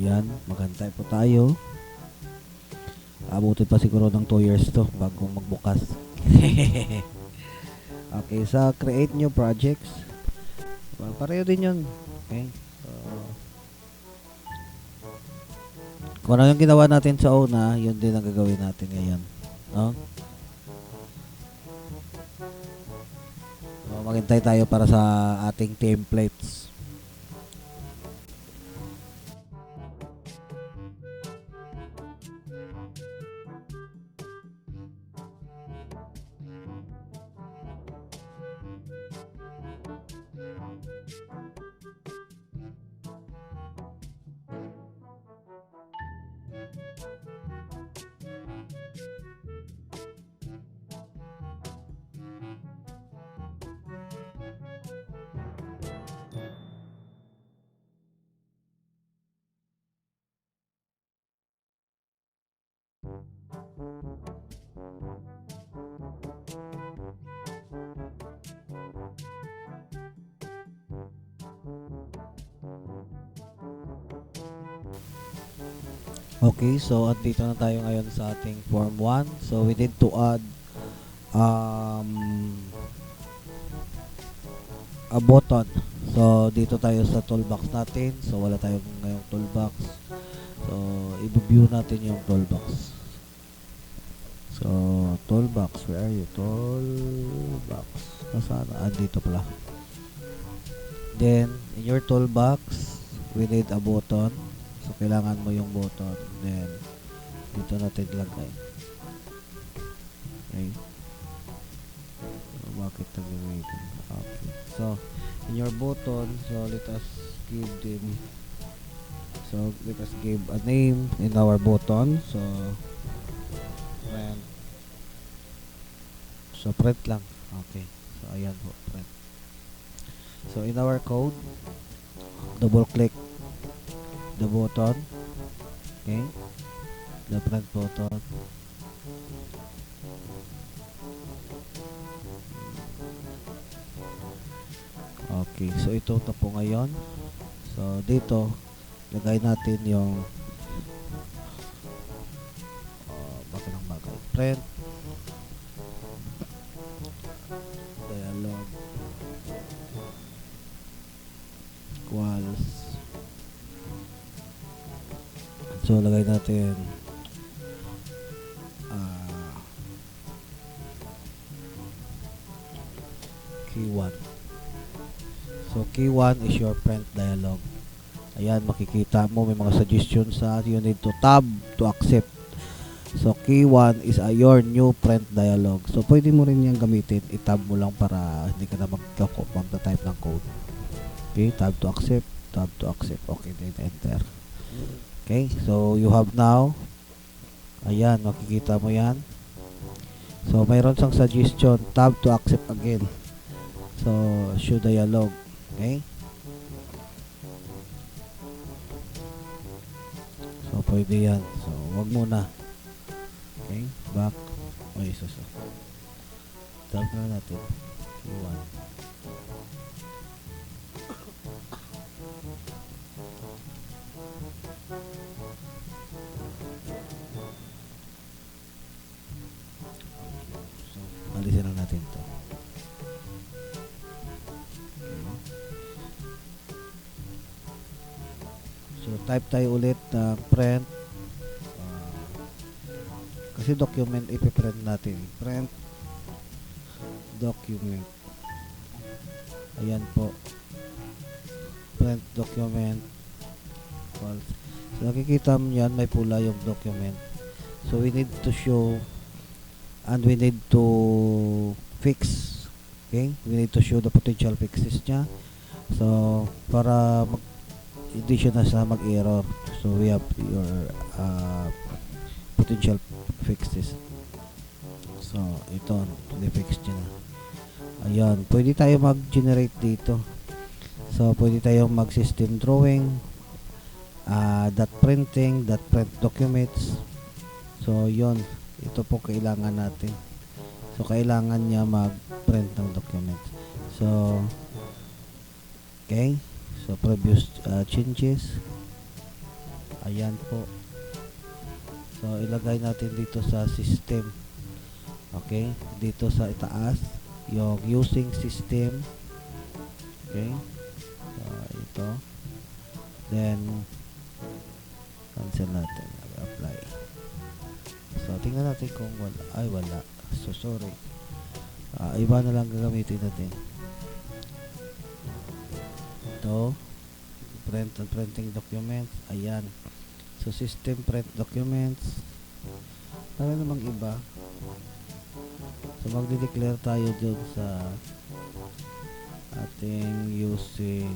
Yan, maghantay po tayo. Abutin pa siguro ng 2 years to bago magbukas. Okay, sa create new projects. Pareho din yun. Okay. So, kung ano yung ginawa natin sa una, yun din ang gagawin natin ngayon. No? So, maghintay tayo para sa ating templates. Okay, so at dito na tayo ngayon sa ating form 1. So we need to add um, a button. So dito tayo sa toolbox natin. So wala tayong ngayong toolbox. So i-view natin yung toolbox. So toolbox, where are you? Toolbox. Nasaan? Dito pala. Then in your toolbox, we need a button. So kailangan mo yung button. Then dito natin ilagay. Okay. So, bakit nag-waiting? Okay. So in your button, so let us give a name in our button. So print. So print lang. Okay. So ayan po, print. So in our code, double click the button. Okay. The print button. Okay, so ito na po ngayon. So dito lagay natin yung bagay print dialog equals, so lagay natin key 1. So key 1 is your print dialog. Ayan, makikita mo may mga suggestions sa you need to tab to accept. So key 1 is your new print dialog. So pwede mo rin yan gamitin, i-tab mo lang para hindi ka na mag-type ng code. Okay, tab to accept, tab to accept. Okay, then enter. Okay, so you have now, ayan, makikita mo yan. So mayroon sang suggestion, tab to accept again. So show dialog. Okay, so pwede yan. So wag muna. Okay, back. Okay, so tab na natin Q1. So alisin lang natin to. So type tayo ulit na print, kasi document ipiprint natin. Print document. Ayan po. Print document. So nakikita mo yan, may pula yung document. So we need to show and we need to fix. Okay? We need to show the potential fixes niya. So para hindi siya na sa mag-error. So we have your potential fixes. So ito, i-fix niya na. Ayan, pwede tayo mag-generate dito. So pwede tayo mag-system drawing, dot printing, dot print documents. So yon, ito po kailangan natin. So kailangan niya mag-print ng documents. So Okay? So, previous changes. Ayan po. So, ilagay natin dito sa system. Okay? Dito sa itaas, yung using system. Okay? So, ito. Then, cancel natin. Apply. So, tingnan natin kung wala. Ay, wala. So, sorry. Iba na lang gagamitin natin. Ito. Print and printing documents. Ayan. So, system print documents. Para namang iba. So, magde-declare tayo dun sa ating using.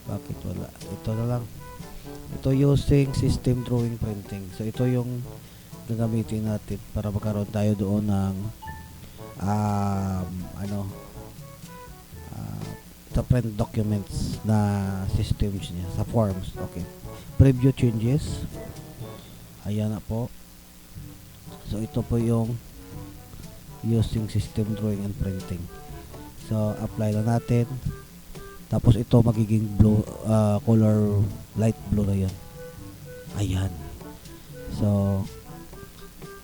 Bakit wala? Ito na lang. Ito using system drawing printing. So, ito yung gagamitin natin para magkaroon tayo doon ng sa print documents na systems niya sa forms. Okay. Preview changes. Ayan na po. So, ito po yung using system drawing and printing. So, apply lang natin. Tapos, ito magiging blue, color light blue na yun. Ayan. So,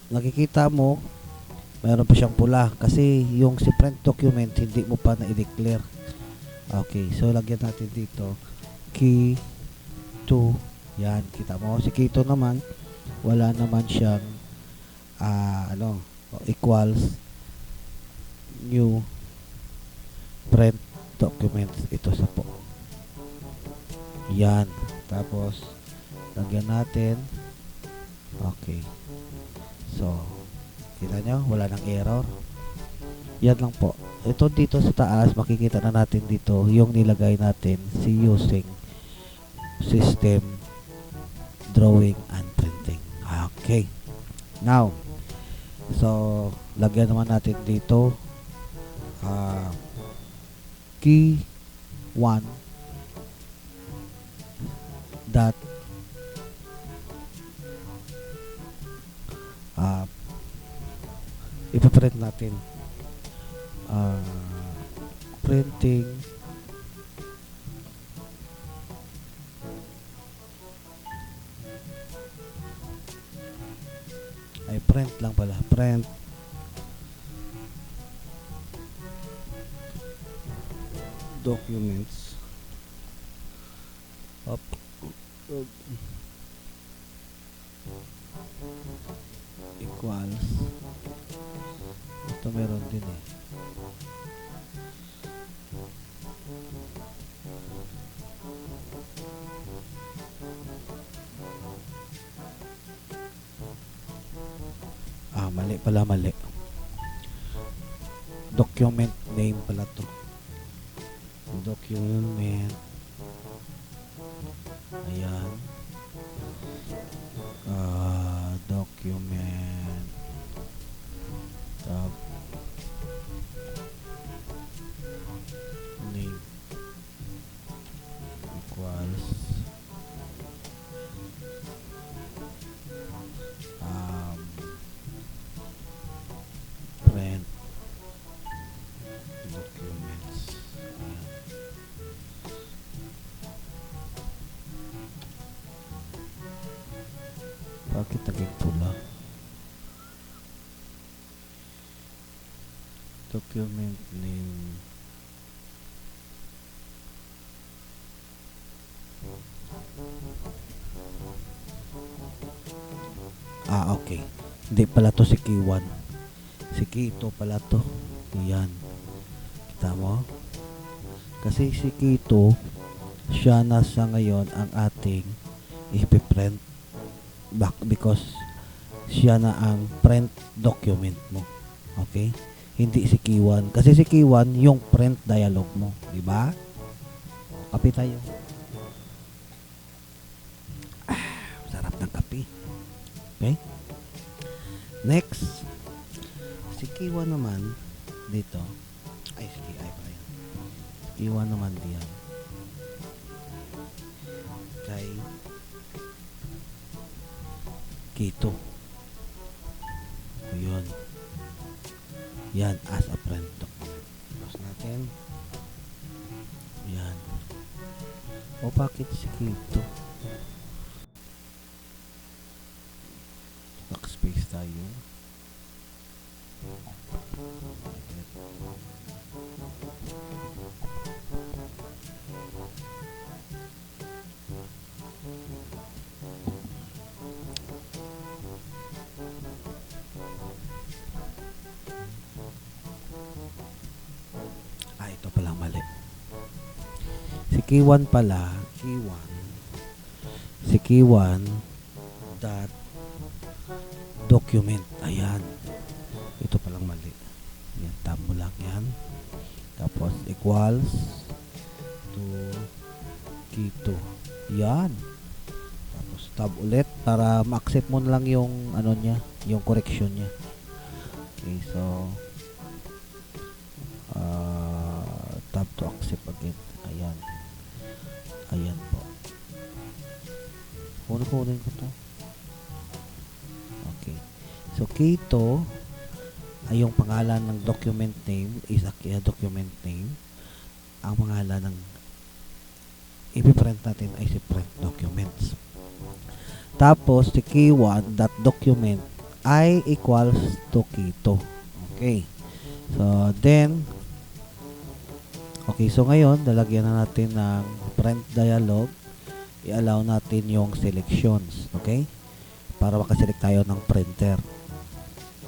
nakikita mo, mayroon pa siyang pula. Kasi, yung si print document, hindi mo pa na-declare. Okay. So, lagyan natin dito. Key 2. Yan. Kita mo. Si key 2 naman, wala naman siyang equals new print documents. Ito sa po. Yan. Tapos, lagyan natin. Okay. So, kita nyo, wala nang error. Yan lang po. Ito dito sa taas, makikita na natin dito yung nilagay natin si using system drawing and printing. Okay. Now, so, lagyan naman natin dito key 1 dot ipiprint natin printing ay print lang pala, print documents up equals ito meron din eh mali pala, mali document name pala to, document ayan document tab name equals print documents. Ayan. Bakit naging pula? Document name okay. Hindi pala to si key 1. Si key 2 pala to. Ayan. Kita mo? Kasi si key 2, siya na sa ngayon ang ating ipiprint back because siya na ang print document mo. Okay? Hindi si key 1. Kasi si key 1, yung print dialog mo. Diba? Kape tayo. Sarap ng kape. Okay? Next, si key 1 naman dito. Ay, si key I pa yan. Key 1 naman diyan. Kay key 2. Ayun. Yan, as a print document. Close natin. O bakit si Kito? Backspace tayo. Ito pala mali. Si K1 pala, K1. Si K1 dot document. Ayan. Ito palang mali. Yan, tab mo lang yan. Tapos equals to K2. Yan. Tapos tab ulit para ma-accept mo na lang yung ano niya, yung correction niya. Okay, so tab to accept again. Ayan. Ayan po. Kunin ko to. Okay. So, K2 ay yung pangalan ng document name is a document name. Ang pangalan ng ipiprint natin ay si print documents. Tapos, si K1 dot document ay equals to K2. Okay. So, then okay, so ngayon, lalagyan na natin ng print dialog. I-allow natin yung selections. Okay? Para makaselect tayo ng printer.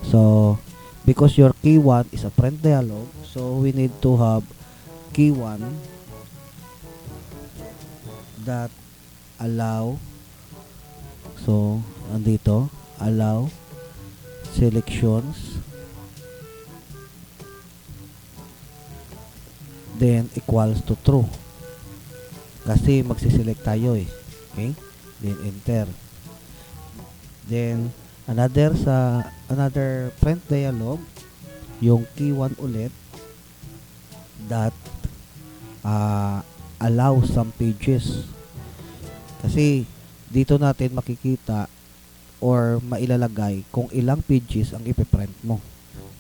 So, because your K1 is a print dialog, so we need to have K1 that allow. So, andito, allow selections then equals to true kasi magsiselect tayo eh. Okay, then enter, then another print dialog yung K1 ulit that allow some pages kasi dito natin makikita or mailalagay kung ilang pages ang ipiprint mo.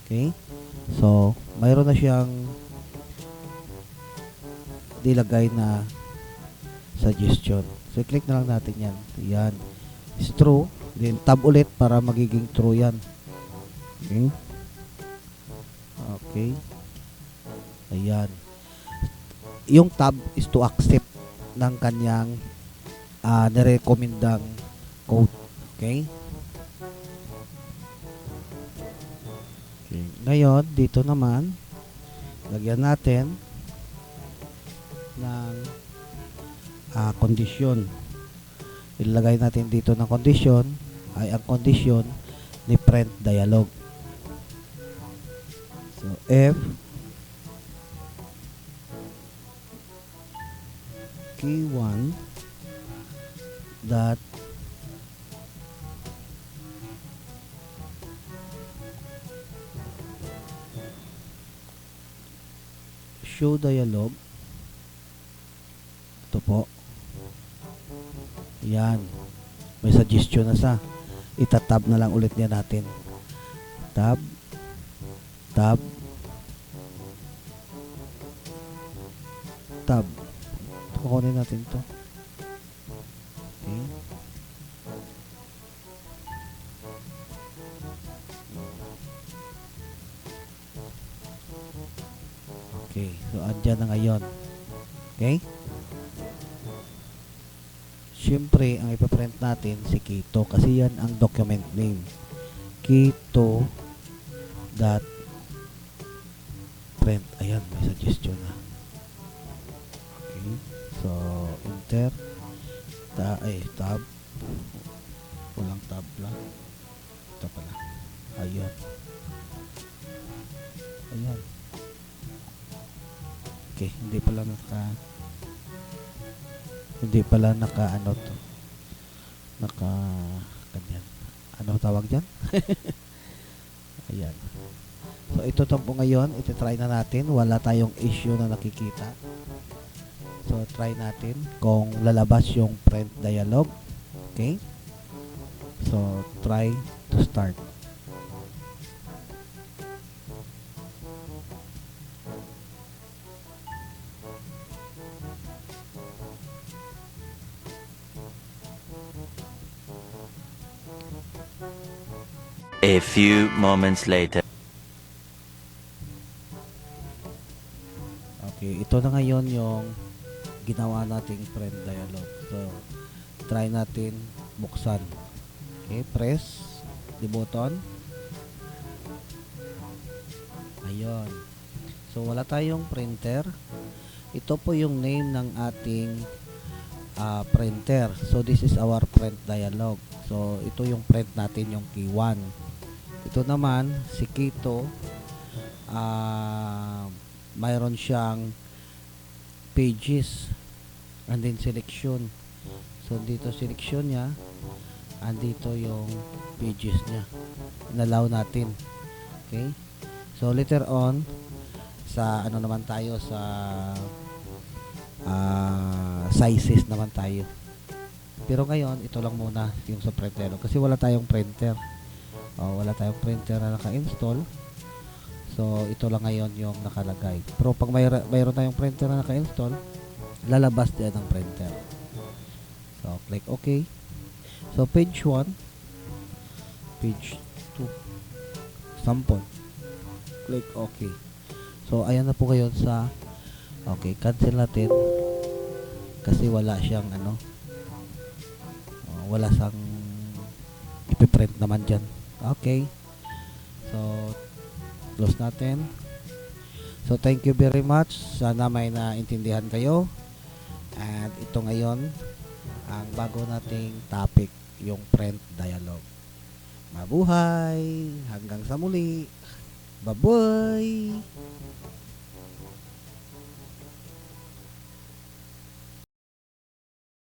Okay, so mayroon na siyang dilagay na suggestion. So, i-click na lang natin yan. Yan. Is true. Then, tab ulit para magiging true yan. Okay. Okay. Ayan. Yung tab is to accept ng kanyang nirecommendang code. Okay. Okay. Ngayon, dito naman, lagyan natin ng kondisyon. Ilagay natin dito ng kondisyon ay ang kondisyon ni print dialog. So, if K1 dot show dialog, ito po, yan, may suggestion na sa itatab na lang ulit niya natin, tab, tab, tab, kukunin natin to. Okay, okay, so andyan na ngayon. Okay, siyempre, ang ipaprint natin si Kito kasi yan ang document name. Kito dot print. Ayan, may suggestion na. Okay. So, enter. Tab. Walang tab lang. Ito pala. Ayan. Ayan. Okay, hindi pala ano to, ganyan, ano tawag dyan. Ayan, so ito po ngayon, iti-try na natin, wala tayong issue na nakikita. So try natin kung lalabas yung print dialog. Okay, so try to start. A few moments later. Okay, ito na ngayon yung ginawa nating friend dialog. So, try natin buksan. Okay, press the button. Ayun. So, wala tayong printer. Ito po yung name ng ating printer. So, this is our print dialog. So, ito yung print natin, yung key 1. Ito naman, si Kito, mayroon siyang pages and then selection. So, dito selection niya, and dito yung pages niya. Inalaw natin. Okay? So, later on, sa ano naman tayo, sa sizes naman tayo. Pero ngayon, ito lang muna yung sa printer. Kasi wala tayong printer. Wala tayong printer na naka-install. So, ito lang ngayon yung nakalagay. Pero pag mayroon tayong printer na naka-install, lalabas din ang printer. So, click OK. So, page 1, page 2, sample. Click OK. So, ayan na po kayo sa okay, cancel natin kasi wala siyang wala sang ipiprint naman dyan. Okay. So, close natin. So, thank you very much. Sana may naintindihan kayo. And ito ngayon, ang bago nating topic, yung print dialogue. Mabuhay! Hanggang sa muli! Bye-bye!